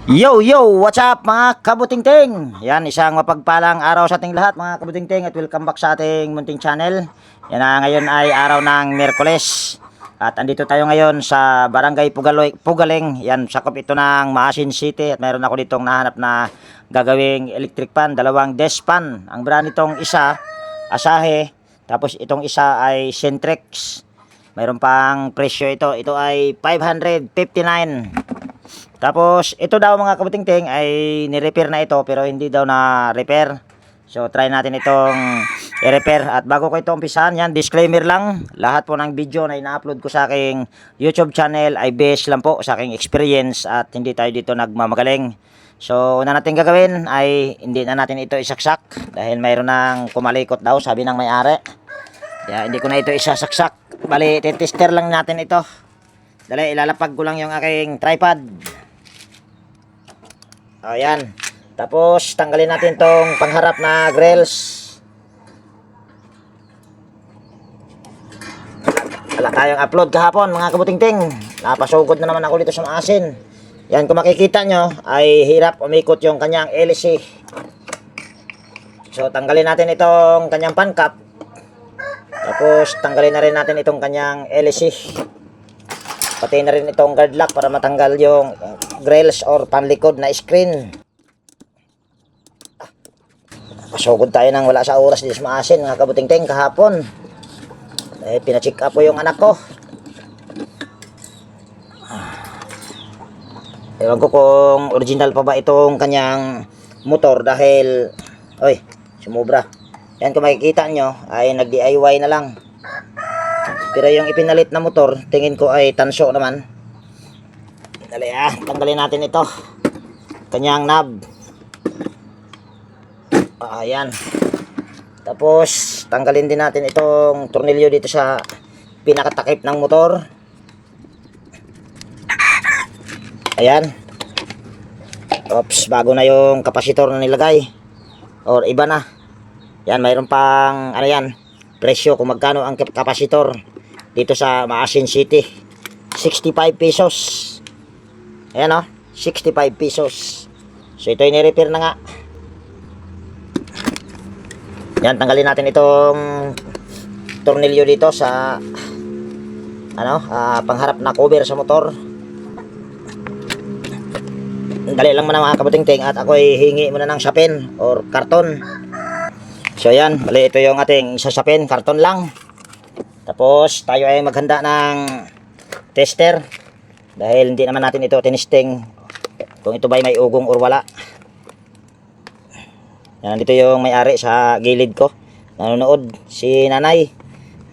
Yo, yo! What's up mga kabutingting? Yan, isang mapagpalang araw sa ating lahat mga kabutingting at welcome back sa ating munting channel. Yan na, ngayon ay araw ng Miyerkules. At andito tayo ngayon sa Barangay Pugaling. Yan, sakop ito ng Maasin City. At mayroon ako ditong nahanap na gagawing electric fan, dalawang desk fan. Ang brand nitong isa, Asahi. Tapos itong isa ay Centrex. Mayroon pang presyo ito. Ito ay 559. Tapos ito daw mga kabutingting ay ni-repair na ito pero hindi daw na repair. So try natin itong i-repair. At bago ko ito umpisahan, yan disclaimer lang. Lahat po ng video na ina-upload ko sa aking YouTube channel ay based lang po sa aking experience at hindi tayo dito nagmamagaling. So una natin gagawin ay hindi na natin ito isaksak dahil mayroon ng kumalikot daw, sabi ng may-ari. Kaya hindi ko na ito isasaksak. Bali, tester lang natin ito. Dali, ilalapag ko lang yung aking tripod. Ayan. Tapos, tanggalin natin tong pangharap na grills. Wala tayong upload kahapon, mga kabutingting. Napasugod na naman ako dito sa maasin. Yan, kung makikita nyo, ay hirap umikot yung kanyang LC. So, tanggalin natin itong kanyang fan cap. Tapos, tanggalin na rin natin itong kanyang LC. Pati na rin itong guard lock para matanggal yung grills or panlikod na screen. Pasugod tayo nang wala sa oras dito sa maasin mga kabutingting kahapon. Pina-check up ko yung anak ko. Ewan ko kung original pa ba itong kanyang motor dahil sumubra. Yan, kung makikita nyo ay nag-DIY na lang. Pero yung ipinalit na motor, tingin ko ay tanso naman. Dali tanggalin natin ito. Kanyang knob. Ayan. Tapos, tanggalin din natin itong tornilyo dito sa pinakatakip ng motor. Ayan. Oops, bago na yung kapasitor na nilagay. Or iba na. Yan, mayroon pang, presyo kung magkano ang kapasitor dito sa Maasin City. 65 pesos. Ayan 65 pesos. So ito ay ni-repair na nga. Yan, tanggalin natin itong tornilyo dito sa pangharap na cover sa motor. Dali lang muna mga kabutingting at ako ay hingi muna ng sapin or karton. So yan, bali ito yung ating sasapin, karton lang. Tapos tayo ay maghanda ng tester dahil hindi naman natin ito tinisting kung ito ba may ugong or wala. Yan, dito yung may-ari sa gilid ko, nanonood si nanay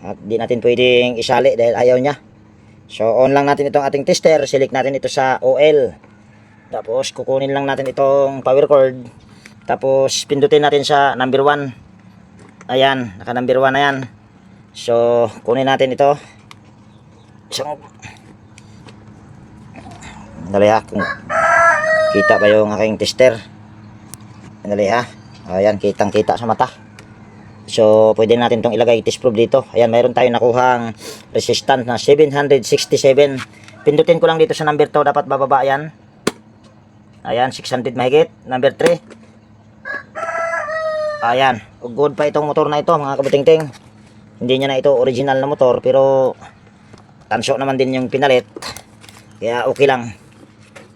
at di natin pwedeng isali dahil ayaw niya. So on lang natin itong ating tester, select natin ito sa OL, tapos kukunin lang natin itong power cord, tapos pindutin natin sa number 1. Ayan, naka number 1 na yan. So kunin natin ito. Dali kung kita ba yung aking tester. Dali ayan, kitang kita sa mata. So pwede natin itong ilagay test probe dito. Ayan, mayroon tayong nakuhang resistance na 767. Pindutin ko lang dito sa number 2, dapat bababa yan. Ayan, 600 mahigit. Number 3. Ayan, good pa itong motor na ito mga kabutingting. Hindi niya na ito original na motor pero tanso naman din yung pinalit. Kaya okay lang.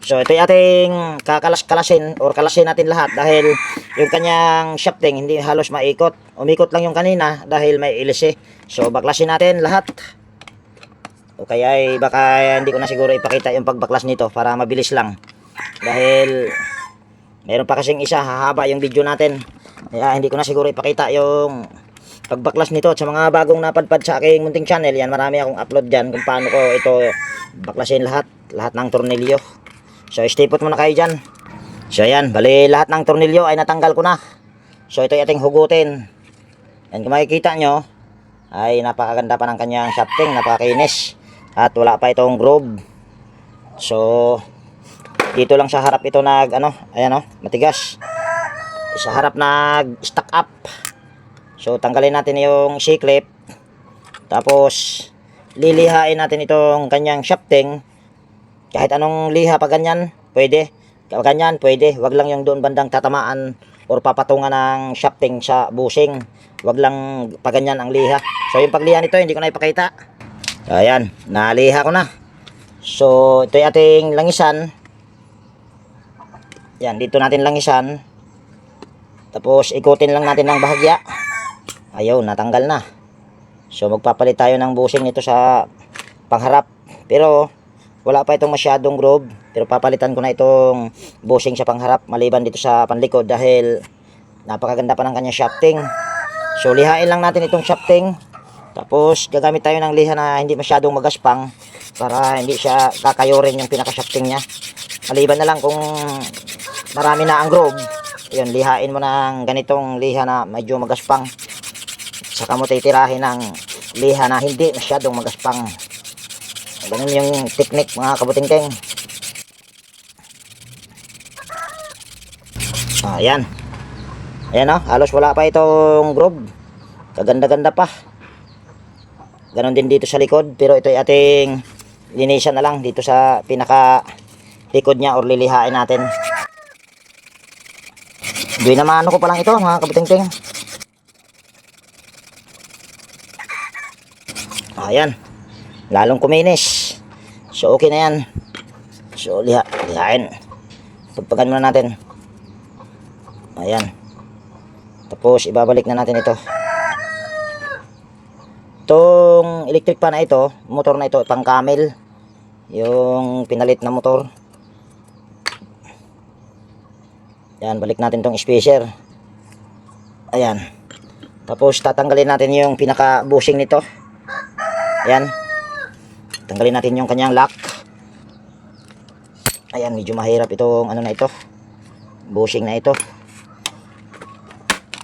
So ito yung ating kalasin natin lahat dahil yung kanyang shafting hindi halos maikot. Umikot lang yung kanina dahil may LC. So baklasin natin lahat. O kaya ay baka hindi ko na siguro ipakita yung pagbaklas nito para mabilis lang. Dahil meron pa kasing isa, hahaba yung video natin. Kaya hindi ko na siguro ipakita yung pagbaklas nito at sa mga bagong napadpad sa aking munting channel. Yan, marami akong upload dyan kung paano ko ito baklasin lahat ng tornilyo. So stay-put muna kayo dyan. So yan, bali lahat ng tornilyo ay natanggal ko na. So ito ay ating hugutin. Yan, kung makikita nyo ay napakaganda pa ng kanyang shafting, napakakinis at wala pa itong groove. So dito lang sa harap ito ayan matigas. Sa harap nag-stack up. So tanggalin natin yung C-clip. Tapos lilihain natin itong kanyang shafting. Kahit anong liha pa ganyan, pwede. Ganyan, pwede. Wag lang yung doon bandang tatamaan or papatungan ng shafting sa bushing. Wag lang paganyan ang liha. So yung pagliha nito, hindi ko na ipakita. Ayan, naliha ko na. So ito yung ating langisan. Yan, dito natin langisan. Tapos ikutin lang natin ng bahagya. Ayaw, natanggal na. So magpapalit tayo ng bushing nito sa pangharap. Pero wala pa itong masyadong groove. Pero papalitan ko na itong bushing sa pangharap maliban dito sa panlikod dahil napakaganda pa ng kanyang shafting. So lihain lang natin itong shafting. Tapos gagamit tayo ng liha na hindi masyadong magaspang para hindi siya kakayurin yung pinaka-shafting niya. Maliban na lang kung marami na ang groove. Yun, lihain mo ng ganitong liha na medyo magaspang. Saka mo titirahin ng liha na hindi masyadong magaspang. Ganun yung technique mga kabutingting. Ayan. Ayan o, halos wala pa itong groove. Kaganda-ganda pa. Ganon din dito sa likod. Pero ito ay ating linisan na lang dito sa pinaka likod niya or lilihain natin. Doy naman ano ko pa lang ito mga kabutingting. Ayan. Lalong kuminis. So okay na yan. So lihain. Pagpagan muna natin. Ayan. Tapos ibabalik na natin ito. Itong electric pan na ito, motor na ito, pang camel. Yung pinalit na motor. Ayan, balik natin itong spacer. Ayan. Tapos tatanggalin natin yung pinaka bushing nito. Ayan. Tanggalin natin yung kanyang lock. Ayan, medyo mahirap itong ano na ito. Bushing na ito.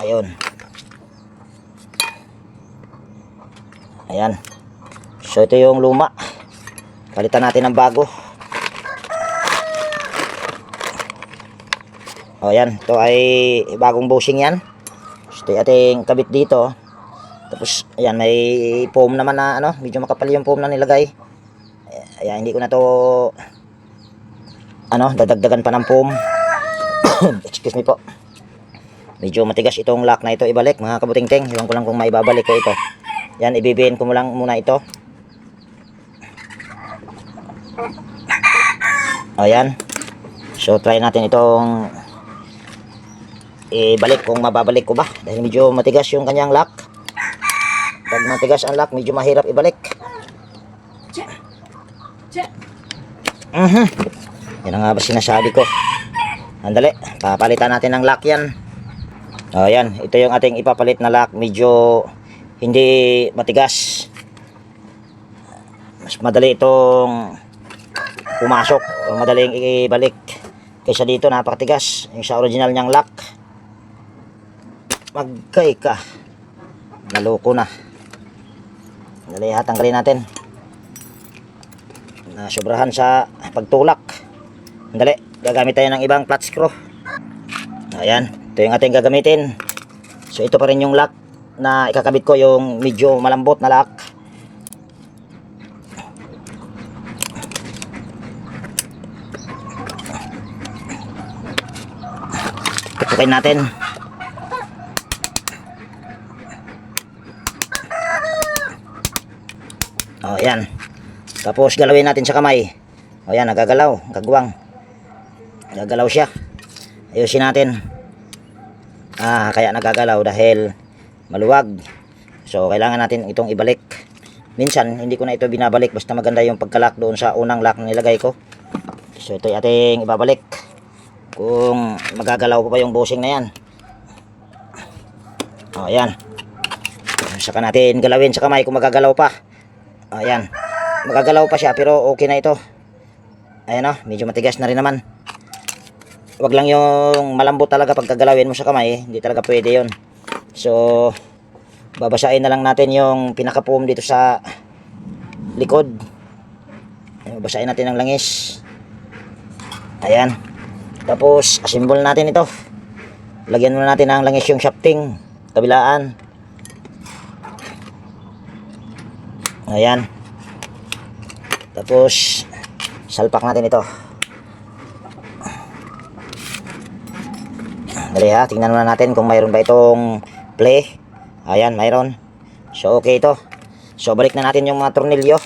Ayun. Ayan. So ito yung luma. Palitan natin ng bago. O yan. Ito ay bagong bushing yan. So ito yung ating kabit dito. Tapos ayan, may foam naman na ano. Medyo makapal yung foam na nilagay. Ayan, hindi ko na to ano, dadagdagan pa ng foam. Excuse me po. Medyo matigas itong lock na ito ibalik mga kabutingting. Iwan ko lang kung maibabalik ko ito. Yan, ibibihin ko mo lang muna ito. Ayan. So try natin itong ibalik kung mababalik ko ba. Dahil medyo matigas yung kanyang lock. Pag matigas ang lock, medyo mahirap ibalik. Yan ang nga ba sinasabi ko. Andali, papalitan natin ng lock yan. Ayan, ito yung ating ipapalit na lock. Medyo hindi matigas. Mas madali itong pumasok o madaling ibalik kaysa dito napakatigas yung sa original niyang lock. Magkay ka, naloko na. Dali, tanggalin natin. Nasobrahan sa pagtulak. Dali, gagamit tayo ng ibang flat screw. Ayan, ito yung ating gagamitin. So ito pa rin yung lock na ikakabit ko, yung medyo malambot na lock. Tutukin natin. O yan. Tapos galawin natin sa kamay. O yan, nagagalaw, kagwang. Nagagalaw siya. Ayusin natin. Kaya nagagalaw dahil maluwag. So kailangan natin itong ibalik. Minsan hindi ko na ito binabalik basta maganda yung pagkalak doon sa unang lock na nilagay ko. So ito yung ating ibabalik kung magagalaw ko pa yung bushing na yan. O yan. Saka natin galawin sa kamay kung magagalaw pa. O yan. Magagalaw pa siya pero okay na ito. Ayan o, medyo matigas na rin naman. Wag lang yung malambot talaga pagkagalawin mo sa kamay, hindi talaga pwede yon. So babasahin na lang natin yung pinaka-foam dito sa likod. Babasahin natin ng langis. Ayan. Tapos assemble natin ito. Lagyan muna natin ng langis yung shafting kabilaan. Ayan. Tapos salpak natin ito. Dali ha, tingnan muna natin kung mayroon ba itong play. Ayan, mayroon. So okay ito. So balik na natin yung mga tornilyo.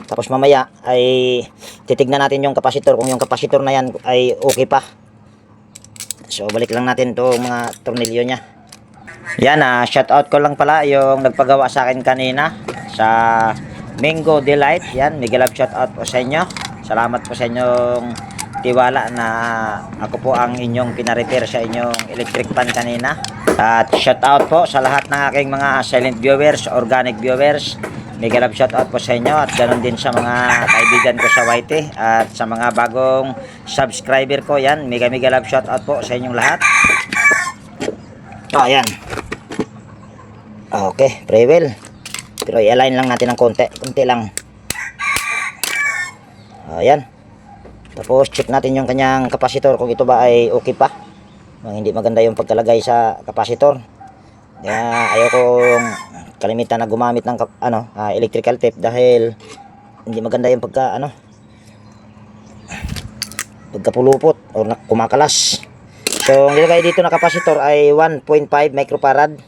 Tapos mamaya ay titignan natin yung kapasitor, kung yung kapasitor na yan ay okay pa. So balik lang natin itong mga tornilyo nya. Yan, shout out ko lang pala yung nagpagawa sa akin kanina sa Mango Delight. Yan, mega love shout out po sa inyo. Salamat po sa inyong tiwala na ako po ang inyong pina-repair sa inyong electric pan kanina. At shout out po sa lahat ng aking mga silent viewers, organic viewers. Mega love shout out po sa inyo at ganoon din sa mga kaibigan ko sa YT at sa mga bagong subscriber ko. Yan, mega love shout out po sa inyong lahat. Ayan. Okay, very well. Pero i-align lang natin ng konti lang. Ayan. Tapos check natin yung kanyang kapasitor kung ito ba ay okay pa. Hindi maganda yung pagkalagay sa kapasitor. Kaya ayaw kong kalimitan na gumamit ng electrical tape dahil hindi maganda yung pagkapulupot o kumakalas. So ang nilagay dito na kapasitor ay 1.5 microfarad.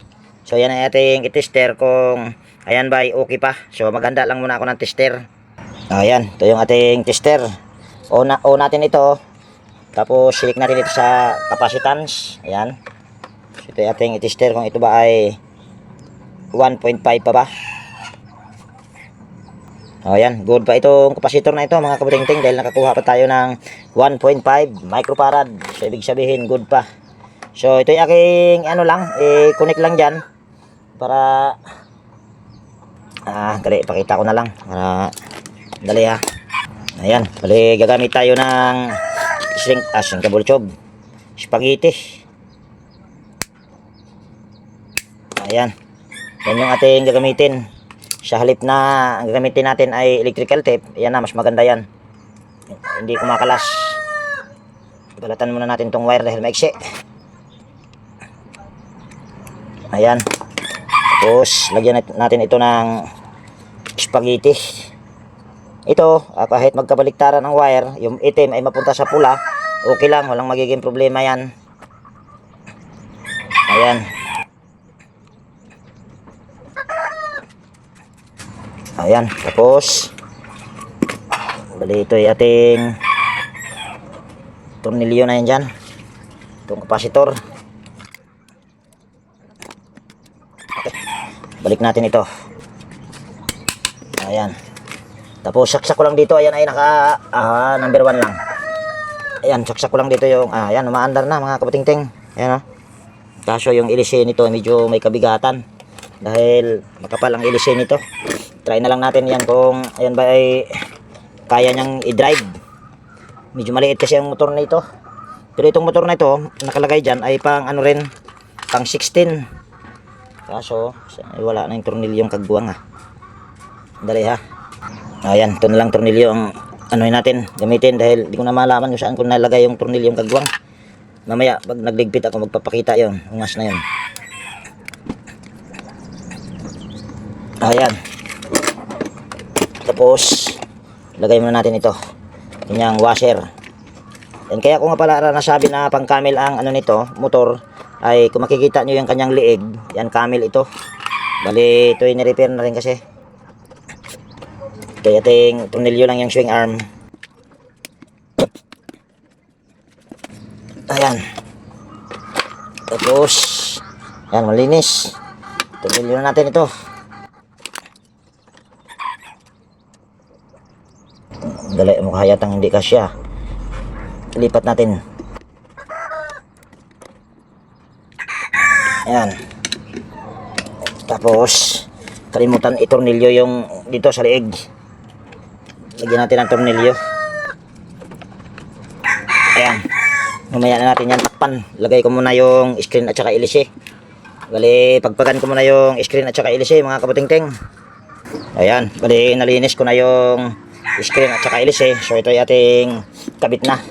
So yan ang ating i-tester kung ayan ba ay okay pa. So maganda lang muna ako ng tester. Ayan, ito yung ating tester. On natin ito. Tapos select natin ito sa capacitance. Ayan. So ito yung ating i-tester kung ito ba ay 1.5 pa ba. Ayan, good pa itong kapasitor na ito mga kabutingting dahil nakakuha pa tayo ng 1.5 microfarad. So ibig sabihin good pa. So ito yung aking connect lang dyan para dali, pakita ko na lang para dali ha. Ayan, bali gagamit tayo ng shrinkable tube spaghetti. Ayan, yan yung ating gagamitin. Sa halip na ang gagamitin natin ay electrical tape, yan na, mas maganda yan, hindi kumakalas. Balatan muna natin tong wire dahil maiksi. Ayan, tapos lagyan natin ito ng spaghetti. Ito, kahit magkabaliktaran ang wire, yung itim ay mapunta sa pula, okay lang, walang magiging problema yan. Ayan. Ayan, tapos bali ito ay ating tornilyo na yan dyan, itong kapasitor. Okay, balik natin ito. Ayan, tapos saksak ko lang dito. Ayan ay naka number 1 lang. Ayan, saksak ko lang dito yung ayan, umaandar na mga kabutingting. Ayan kaso yung ilisay nito medyo may kabigatan dahil makapal ang ilisay nito. Try na lang natin yan kung ayan ba ay kaya niyang i-drive. Medyo maliit kasi ang motor na ito. Pero itong motor na ito nakalagay dyan ay pang rin, pang 16. Kaso ay wala na yung tornilyong kagwang Dali ha. Ayan, ito na lang tornilyo ang natin gamitin dahil di ko na malaman kung saan ko nalagay yung tornilyong kagwang. Mamaya pag nagligpit ako magpapakita yon, ungas na yon. Ayan. Tapos lagay muna natin ito, kanyang washer. Yan, kaya ko nga pala nasabi na pang camel ang nito, motor, ay kung makikita nyo yung kanyang liig, yan camel ito. Bali ito ay ni-repair na rin kasi. Kaya ating tornilyo lang yung swing arm. Ayan. Tapos yan, malinis. Tornilyo na natin ito. Dali, mukha yatang hindi kasya. Lipat natin. Ayan. Tapos kalimutan itornilyo yung dito sa liig. Lagyan natin ang tornilyo. Ayan. Mamaya na natin yan takpan. Lagay ko muna yung screen at saka ilisi. Bali, pagpagan ko muna yung screen at saka ilisi mga kabutingting. Ayan. Bali, nalinis ko na yung screen at saka ilisi. So ito ay ating kabit na.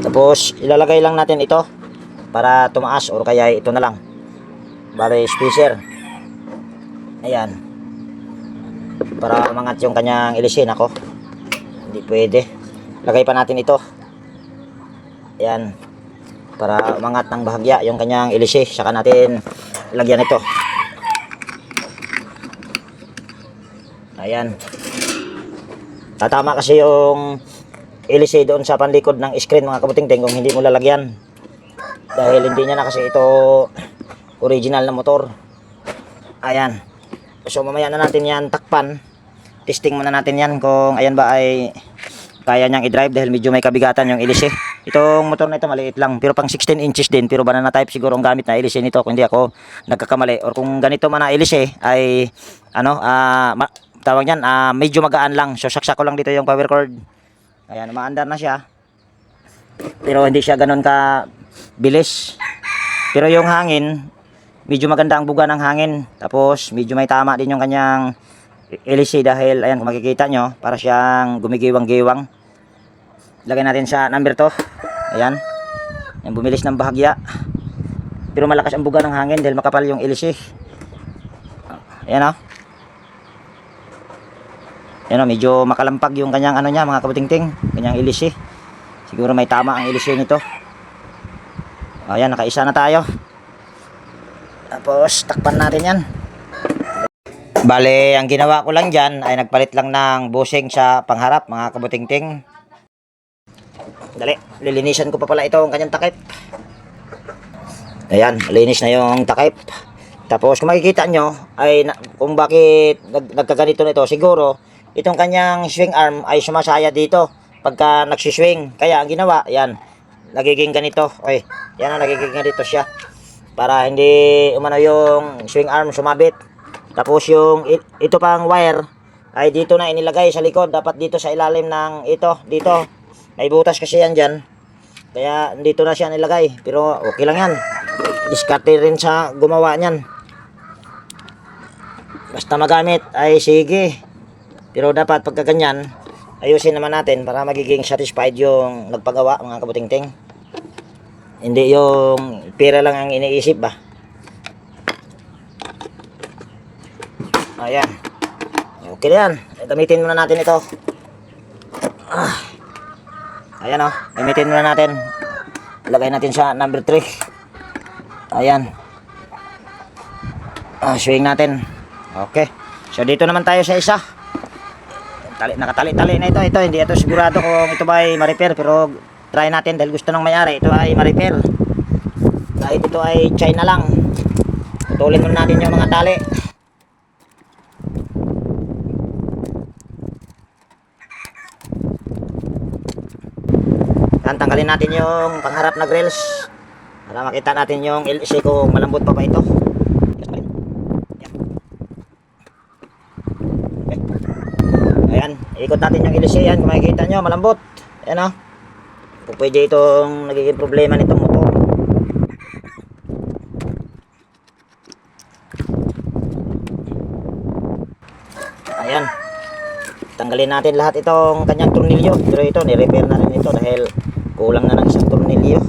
Tapos ilalagay lang natin ito para tumaas or kaya ito na lang. Bali spacer. Ayan. Para umangat yung kanyang ilisin ako. Hindi pwede. Lagay pa natin ito. Ayan. Para umangat ng bahagya yung kanyang ilisi. Saka natin lagyan ito. Ayan. Tatama kasi yung ilisi doon sa panlikod ng screen mga kabutingting kung hindi mo lalagyan. Dahil hindi niya na kasi ito original na motor. Ayan. So mamaya na natin yan takpan. Testing muna natin yan kung ayan ba ay kaya niyang i-drive dahil medyo may kabigatan yung ilisi. Itong motor na ito maliit lang pero pang 16 inches din pero banana type siguro ang gamit na ilisi nito kung hindi ako nagkakamali or kung ganito man na ilisi ay ano tawag niyan medyo magaan lang. So saksak ko lang dito yung power cord. Ayan, umaandar na siya. Pero hindi siya ganoon ka bilis. Pero yung hangin, medyo maganda ang buga ng hangin. Tapos medyo may tama din yung kanyang LC dahil ayan kung makikita nyo, para siyang gumigiwang-giwang. Lagay natin sa number 2. Ayan. Yan, bumilis ng bahagya. Pero malakas ang buga ng hangin dahil makapal yung LC. Ayan o. Ayan o, medyo makalampag yung kanyang ano niya mga kabutingting. Kanyang LC. Siguro may tama ang LC nito. Ayan, nakaisa na tayo. Tapos takpan natin yan. Bale, ang ginawa ko lang dyan ay nagpalit lang ng bushing sa pangharap mga kabutingting. Dali, lilinisan ko pa pala ito ang kanyang takip. Ayan, linis na yung takip. Tapos kung makikita nyo ay kung bakit nagkaganito nito, siguro itong kanyang swing arm ay sumasaya dito pagka nagsiswing. Kaya ang ginawa, ayan, nagiging ganito. Ay, yan ang nagiging ganito siya. Para hindi umano yung swing arm sumabit. Tapos yung ito pang wire ay dito na inilagay sa likod. Dapat dito sa ilalim ng ito. Dito. May butas kasi yan dyan. Kaya dito na siya nilagay. Pero okay lang yan. Diskarte rin sa gumawa niyan. Basta magamit ay sige. Pero dapat pagka ganyan, ayusin naman natin para magiging satisfied yung nagpagawa mga kabutingting. Hindi yung pera lang ang iniisip ba. Ayan. Okay na yan. Gamitin muna natin ito. Ayan o. Gamitin muna natin. Lagay natin sa number 3. Ayan. Swing natin. Okay. So dito naman tayo sa isa. Nakatali-tali na ito. Ito hindi ito sigurado kung ito ba ay ma-repair. Pero try natin dahil gusto ng may-ari. Ito ay ma-repair. Kahit ito ay China lang. Putulin muna natin yung mga tali. Tanggalin natin yung pangharap na grills para makita natin yung LC kung malambot pa ito. Ayan, ikot natin yung LC yan. Kung makikita nyo, malambot. Ayan o. Pwede itong nagiging problema nitong motor. Ayan. Tanggalin natin lahat itong kanyang tornilyo. Pero ito, ni-repair na rin ito dahil kulang na ng isang tornilyo.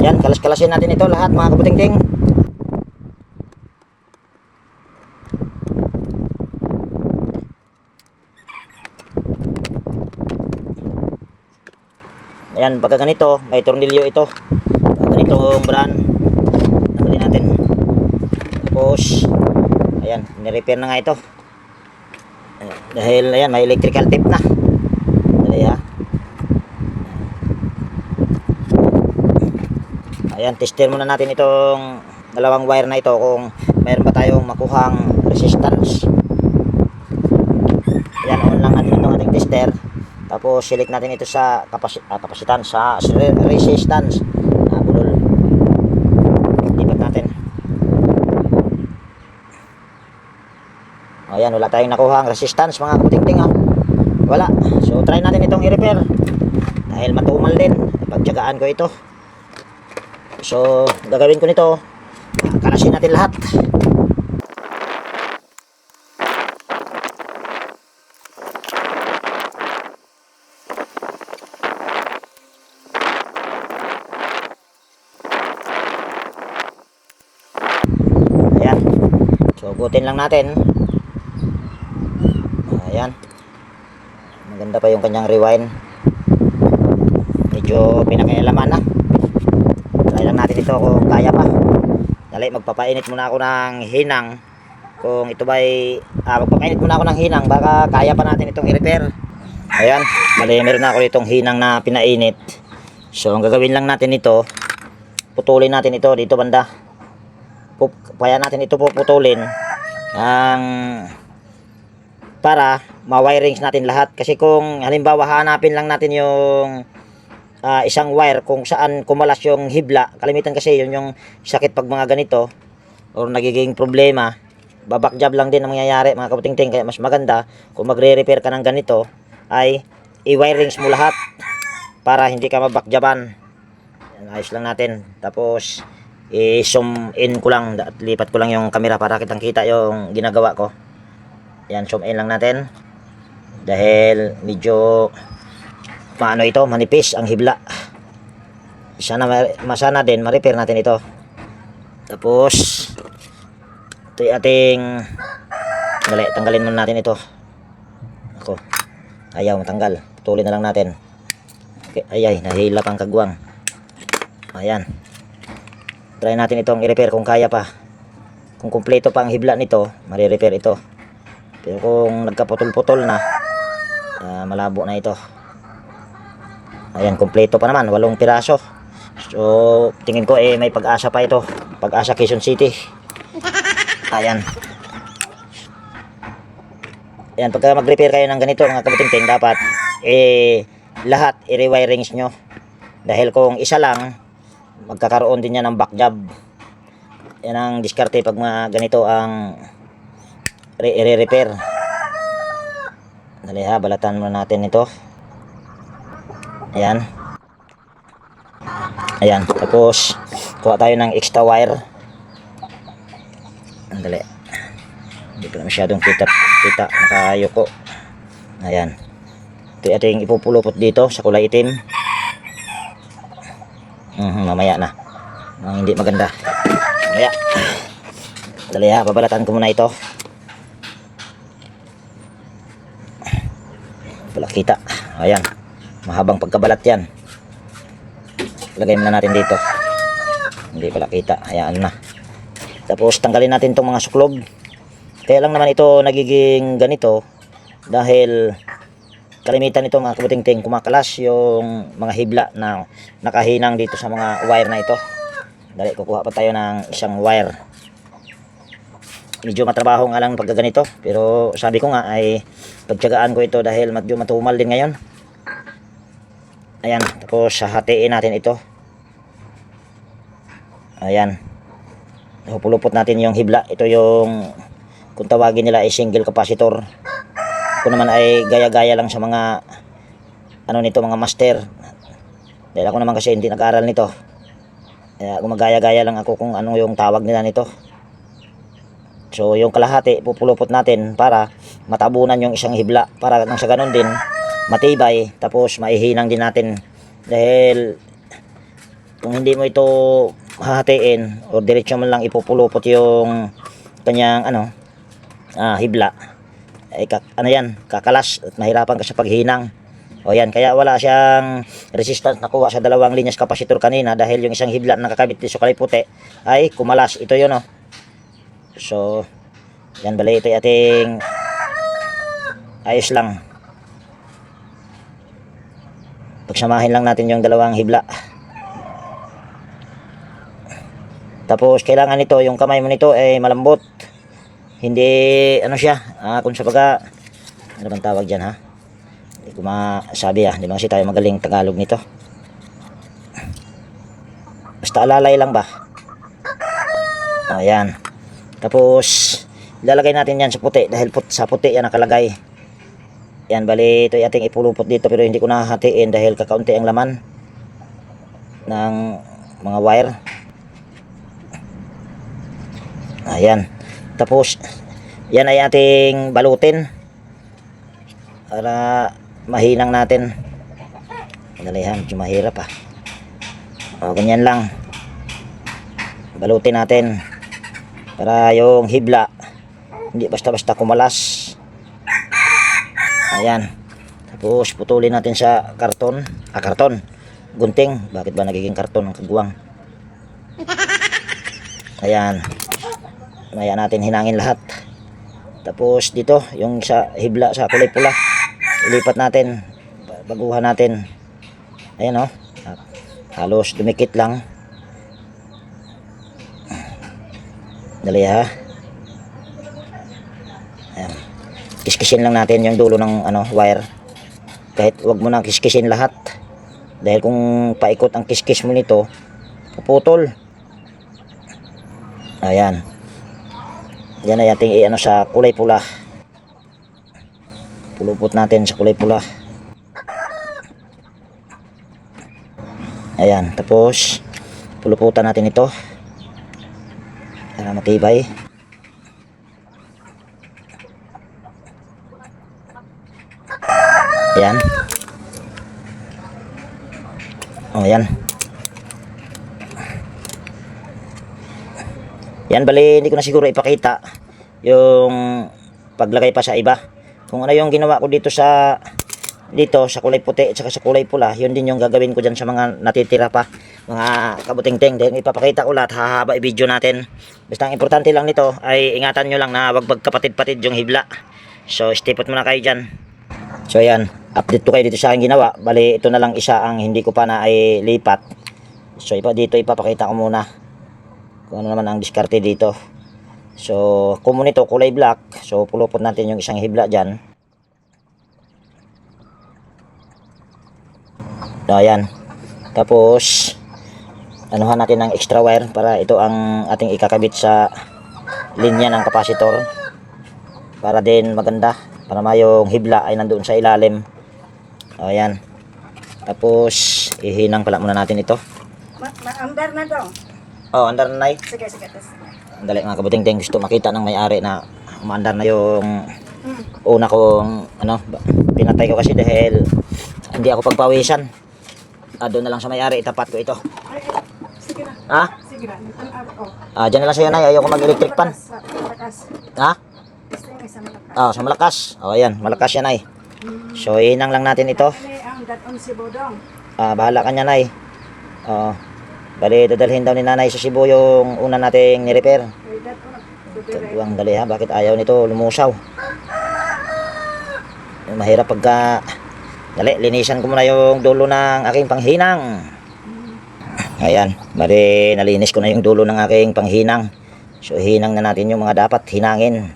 Yan, kalas-kalasin natin ito lahat mga kabutingting. Ayan, pagka ganito, may tornilyo ito. Ganitong brand. Tanggalin natin. Tapos, ayan, ni-repair na nga ito. Dahil ayan, may electrical tape na. Dali ha. Ayan, tester muna natin itong dalawang wire na ito kung mayroon ba tayong makuhang resistance. Ayan, on lang natin itong ating tester. Tapos select natin ito sa kapasitans, sa resistance. Bulol. Lipat natin. Ayan, wala tayong nakuha ang resistance mga kabutingting ha. Wala. So try natin itong i-repair. Dahil matumal din. Pagtyagaan ko ito. So gagawin ko nito. Kalasin natin lahat. Ayan. Hugutin lang natin. Ayan. Maganda pa yung kanyang rewind. Medyo pinakailaman na. Try lang natin ito kung kaya pa. Dali, magpapainit muna ako ng hinang. Kung ito ba'y magpapainit muna ako ng hinang, baka kaya pa natin itong i-repair. Ayan, mali, meron na ako itong hinang na pinainit. So ang gagawin lang natin ito, putulin natin ito dito banda. Kaya natin ito puputulin ang para ma-wirings natin lahat. Kasi kung halimbawa hanapin lang natin yung isang wire kung saan kumalas yung hibla, kalimitan kasi yun yung sakit pag mga ganito or nagiging problema, babak job lang din ang mangyayari mga kabuting-ting. Kaya mas maganda kung magre-repair ka ng ganito ay i-wirings mo lahat para hindi ka mabakjaban. Ayos lang natin. Tapos i-zoom in ko lang at lipat ko lang yung camera para kitang kita yung ginagawa ko. Yan, zoom in lang natin dahil medyo maano ito, manipis ang hibla. Sana din ma-repair natin ito. Tapos ito yung ating tanggalin muna natin ito. Ako, ayaw matanggal, putulin na lang natin. Okay, ay nahilap ang kagwang. Ayan, try natin itong i-repair kung kaya pa. Kung kumpleto pa ang hibla nito, mare-repair ito. Pero kung nagkaputol-putol na, malabo na ito. Ayan, kumpleto pa naman, 8 piraso. So tingin ko may pag-asa pa ito. Pag-asa Quezon City. Ayan. Ayan, pagka mag-repair kayo ng ganito mga kabuting-ting, dapat lahat i-rewirings nyo. Dahil kung isa lang, magkakaroon din yan ng back job. Yan ang diskarte pag mga ganito ang i-repair. Dali ha, balatan muna natin ito. Ayan. Ayan, tapos kuha tayo ng extra wire. Andali. Hindi pa masyadong kita nakayoko. Ayan. Ito yung ating ipupulupot dito sa kulay itim. Mamaya na. Hindi maganda. Mamaya. Dali ha, babalatan ko muna ito. Wala kita. Ayan. Mahabang pagkabalat yan. Lagay muna natin dito. Hindi pala kita. Hayaan na. Tapos tanggalin natin itong mga suklob. Kaya lang naman ito nagiging ganito dahil kalimitan nito mga kabuting-ting kumakalas yung mga hibla na nakahinang dito sa mga wire na ito. Dali, kukuha pa tayo ng isang wire. Medyo matrabaho nga lang pagka ganito, pero sabi ko nga ay pagtiyagaan ko ito dahil medyo matumal din ngayon. Ayan, tapos hahatiin natin ito. Ayan. Pulupot natin yung hibla. Ito yung kung tawagin nila ay single capacitor. Ako naman ay gaya-gaya lang sa mga ano nito, mga master. Dahil ako naman kasi hindi nag-aral nito. Kaya gumagaya-gaya lang ako kung ano yung tawag nila nito. So yung kalahati pupulupot natin para matabunan yung isang hibla para nang sa ganun din matibay, tapos maihinang din natin. Dahil kung hindi mo ito hahatiin o diretso man lang ipupulupot yung kanyang hibla, ay yan, kakalas at mahirapan ka sa paghinang. O yan, kaya wala siyang resistance nakuha sa dalawang linyas kapasitor kanina dahil yung isang hibla na nakakabit sa kulay puti ay kumalas. Ito yun So yan, bali ito ating ayos lang. Pagsamahin lang natin yung dalawang hibla. Tapos kailangan nito, yung kamay mo nito ay malambot. Hindi siya, kung sa baga, ano bang tawag dyan ha? Hindi ko masabi hindi ba kasi tayo magaling Tagalog nito. Basta alalay lang ba? Ayan. Tapos ilalagay natin yan sa puti dahil sa puti yan nakalagay. Yan, bali ito ating ipulupot dito pero hindi ko nahahatiin dahil kakaunti ang laman ng mga wire. Ayan. Tapos yan ay ating balutin para mahinang natin. Dalihan, medyo mahirap ganyan lang. Balutin natin para yung hibla Hindi basta-basta kumalas. Ayan. Tapos putulin natin sa karton. Karton. Gunting. Bakit ba nagiging karton ang kagwang? Ayan. Maya natin hinangin lahat. Tapos dito, yung sa hibla sa kulay pula, ilipat natin. Baguhan natin. Ayan o. Halos dumikit lang. Dali ha. Ayan. Kiskisin lang natin yung dulo ng wire. Kahit wag mo na kiskisin lahat. Dahil kung paikot ang kiskis mo nito, puputol. Ayan. Yan na yating sa kulay pula. Pulupot natin sa kulay pula. Ayan. Tapos, puluputan natin ito. Para matibay. Ayan. O, ayan. Yan, bali, hindi ko na siguro ipakita yung paglagay pa sa iba. Kung ano yung ginawa ko dito sa kulay puti at saka sa kulay pula, yun din yung gagawin ko dyan sa mga natitira pa, mga kabuting-ting. Dahil ipapakita ko lahat, hahaba i-video natin. Basta ang importante lang nito ay ingatan nyo lang na wag magkapatid-patid yung hibla. So, stipot muna kayo dyan. So, ayan, update ko kayo dito sa aking ginawa. Bali, ito na lang isa ang hindi ko pa na ay lipat. So, dito ipapakita ko muna kung ano naman ang diskarte dito. So, kung nito kulay black, so pulupot natin yung isang hibla dyan. So, ayan. Tapos, anuhan natin ng extra wire para ito ang ating ikakabit sa linya ng kapasitor. Para din maganda. Para yung hibla ay nandoon sa ilalim. So, ayan. Tapos, ihinang pala muna natin ito. Maandar na daw. Oh, andar na nay. Sige. Dali mga kabuting-ting, gusto makita ng may-ari na umaandar na yung una kong pinatay ko kasi dahil hindi ako pagpawisan. Doon na lang sa may-ari, itapat ko ito. Sige na. Ha? Sige na. Dyan na lang sa'yo nay, ayoko mag-electric pan. Malakas. Ha? Gusto yung isa malakas. Sa malakas. Ayan, malakas yan nay. So, inang lang natin ito. Ano ang daton si Bodong? Bahala ka niya nay. Bali, dadalhin daw ni nanay sa Cebu yung una nating ni-repair. Ay, daton. Buwang dali ha, bakit ayaw nito lumusaw? Mahirap pagka dali, linisan ko muna yung dulo ng aking panghinang. Ayan, bali nalinis ko na yung dulo ng aking panghinang. So hinang na natin yung mga dapat hinangin.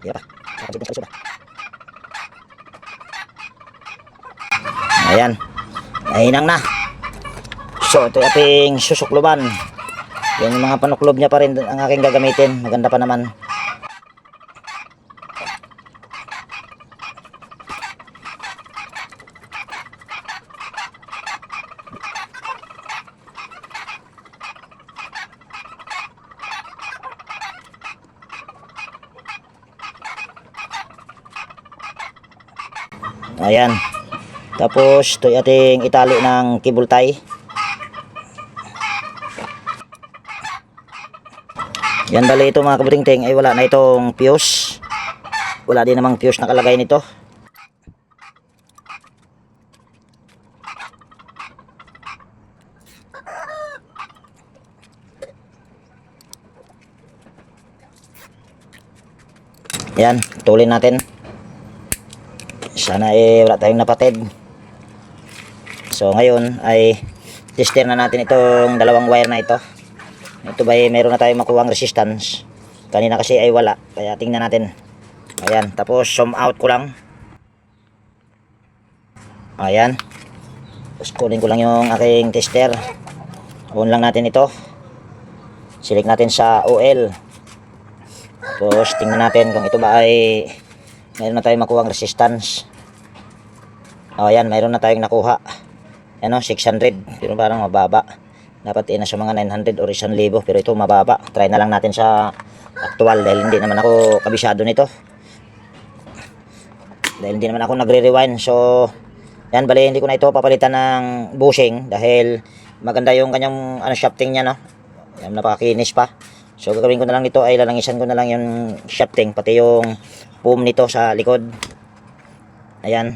Iya pa. Nakabit na sa suba. Ayan. Nahinang na. So, ito yung ating susukluban. Yan yung mga panuklob niya pa rin ang aking gagamitin. Maganda pa naman. Ayan. Tapos, ito yung ating itali ng cable tie. Yan, bali ito mga kabuting-ting ay wala na itong fuse. Wala din namang fuse nakalagay nito. Yan, tulin natin. Sana wala tayong napatid. So ngayon ay tester na natin itong dalawang wire na ito. Ito ba meron na tayong makuha ang resistance. Kanina kasi ay wala. Kaya tingnan natin. Ayan. Tapos zoom out ko lang. Ayan. Tapos kunin ko lang yung aking tester. On lang natin ito. Select natin sa OL. Tapos tingnan natin kung ito ba ay meron na tayong makuha ang resistance. Ayan. Meron na tayong nakuha. Ano, 600. Pero parang mababa. Dapat ina sa mga 900 or 1,000, pero ito mababa. Try na lang natin sa Actual dahil hindi naman ako kabisado nito. Dahil hindi naman ako nagre-rewind. So, yan, bali hindi ko na ito papalitan ng bushing dahil maganda yung kanyang shafting niya, no. Yan, napakakinis pa. So, gagawin ko na lang ito ay lalangisan ko na lang yung shafting pati yung foam nito sa likod. Ayan.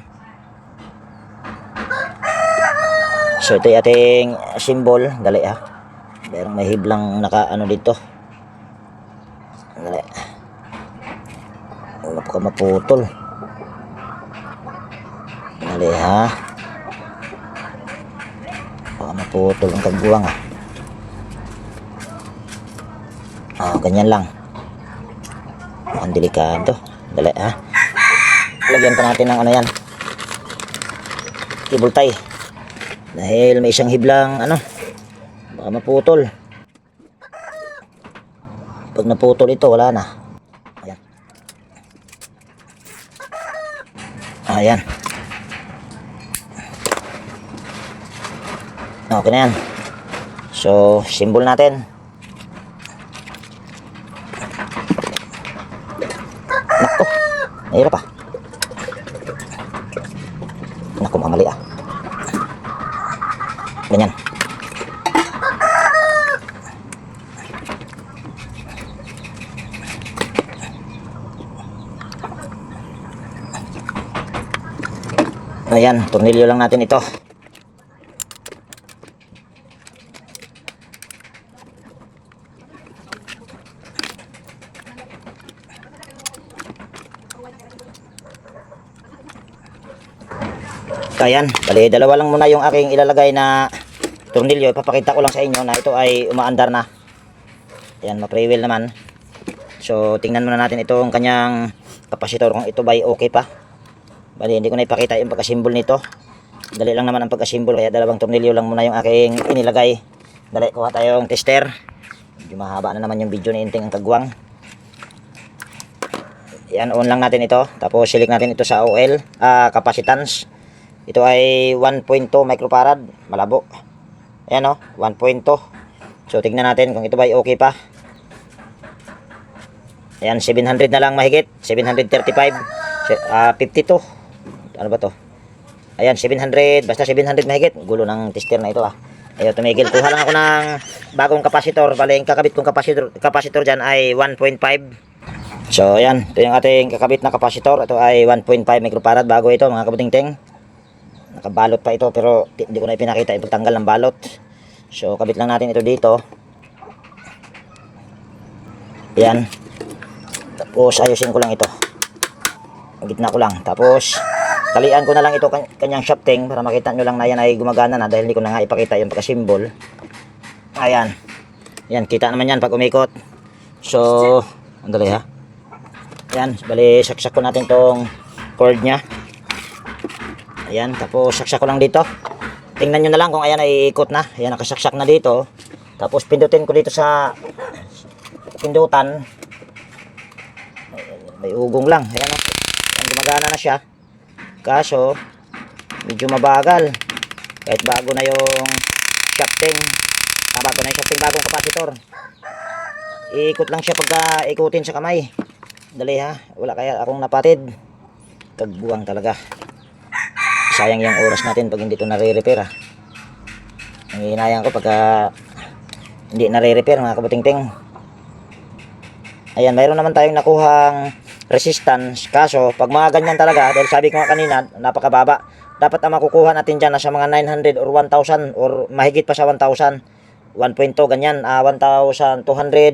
So, ito yung ating symbol. Dali ha. Merong may hiblang dito. Dali. Wala pa ka maputol. Dali ha. Baka maputol ang kagbuwang ha. Ganyan lang. Ang delikado. Dali ha. Lagyan pa natin ng yan. Cable tie. Dahil may isang hiblang baka maputol. Pag naputol ito, wala na. Ayan. Ayan. Okay na yan. So, symbol natin. Nako, mahirap pa. Nako, mamali ganyan. Ayan, tornilyo lang natin ito. Ayan, bali dalawa lang muna yung aking ilalagay na tornilyo. Ipapakita ko lang sa inyo na ito ay umaandar na. Ayan, ma-pre-wheel naman. So, tingnan muna natin itong kanyang kapasitor kung ito ba ay okay pa. Bali, hindi ko na ipakita yung pagkasimbol nito. Dali lang naman ang pagkasimbol, kaya dalawang tornilyo lang muna yung aking inilagay. Dali, kuha tayong tester. Medyo mahaba na naman yung video ni Inting ang kagwang. Ayan, on lang natin ito. Tapos, select natin ito sa OL, capacitance. Ito ay 1.2 microfarad, malabo. Ayan 1.2. So, tignan natin kung ito ba ay okay pa. Ayan, 700 na lang mahigit. 735. 52. Ano ba to? Ayan, 700. Basta 700 mahigit. Gulo ng tester na ito Ayaw tumigil. Kuha lang ako ng bagong kapasitor. Bali, yung kakabit kong kapasitor dyan ay 1.5. So, ayan. Ito yung ating kakabit na kapasitor. Ito ay 1.5 microfarad. Bago ito, mga kabuting-ting. Nakabalot pa ito pero hindi ko na ipinakita yung pagtanggal ng balot. So, kabit lang natin ito dito. Ayan. Tapos, ayusin ko lang ito. Gitna ko lang. Tapos, talian ko na lang ito kanyang shafting para makita nyo lang na yan ay gumagana na dahil hindi ko na nga ipakita yung pagkasimbol. Ayan. Ayan, kita naman yan pag umikot. So, andali ha. Ayan, bali, saksak ko natin tong cord nya. Ayan, tapos saksak ko lang dito. Tingnan nyo na lang kung ayan ay ikot na. Ayan, nakasaksak na dito. Tapos pindutin ko dito sa pindutan. May ugong lang. Ayan, ayan, gumagana na siya. Kaso, medyo mabagal. Kahit bago na yung shafting. Bago na yung shafting, bagong kapasitor. Iikot lang siya pagka ikutin sa kamay. Dali ha, wala kaya akong napatid. Kagbuwang talaga. Sayang yung oras natin pag hindi ito nare-repair Ang hinayang ko pagka hindi nare-repair, mga kabuting-ting. Ayan, mayroon naman tayong nakuhang resistance. Kaso, pag mga ganyan talaga, dahil sabi ko nga kanina, napakababa. Dapat ang makukuha natin dyan nasa mga 900 or 1,000 or mahigit pa sa 1,000. 1.2, ganyan, 1,200,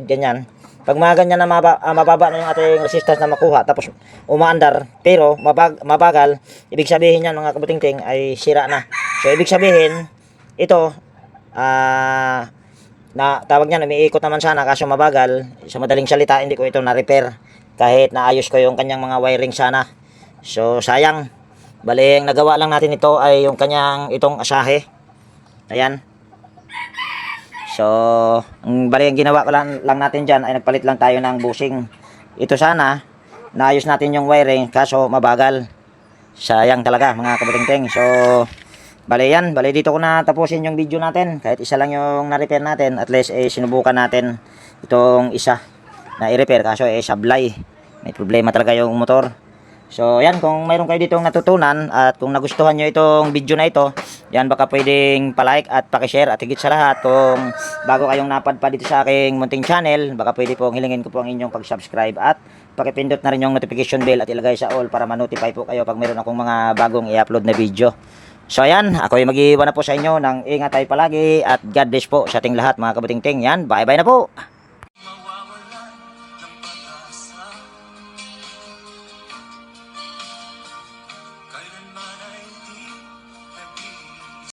ganyan. Pag mga ganyan na mababa na yung ating resistance na makuha, tapos umaandar, pero mabagal, ibig sabihin yan, mga kabuting-ting, ay sira na. So, ibig sabihin, ito, na tawag niyan, umiikot naman sana, kaso mabagal. Sa madaling salita, hindi ko ito na-repair. Kahit naayos ko yung kanyang mga wiring sana. So, sayang. Bali, ang nagawa lang natin ito ay yung kanyang itong asahe. Ayan. So, ang ginawa ko lang natin dyan ay nagpalit lang tayo ng bushing. Ito sana, naayos natin yung wiring, kaso mabagal. Sayang talaga, mga kabuting-ting. So, bali dito ko na tapusin yung video natin. Kahit isa lang yung na-repair natin, at least sinubukan natin itong isa. na i-repair kaso sablay. May problema talaga yung motor. So yan, kung mayroon kayo ditong natutunan at kung nagustuhan nyo itong video na ito, yan baka pwedeng palike at pakishare at higit sa lahat kung bago kayong napadpad dito sa aking munting channel, baka pwede pong hilingin ko po ang inyong pag-subscribe at pakipindot na rin yung notification bell at ilagay sa all para ma-notify po kayo pag mayroon akong mga bagong i-upload na video. So ayan, ako ay mag-iwan na po sa inyo ng ingat tayo palagi at God bless po sa ating lahat mga kabutingting. Yan, bye bye na po!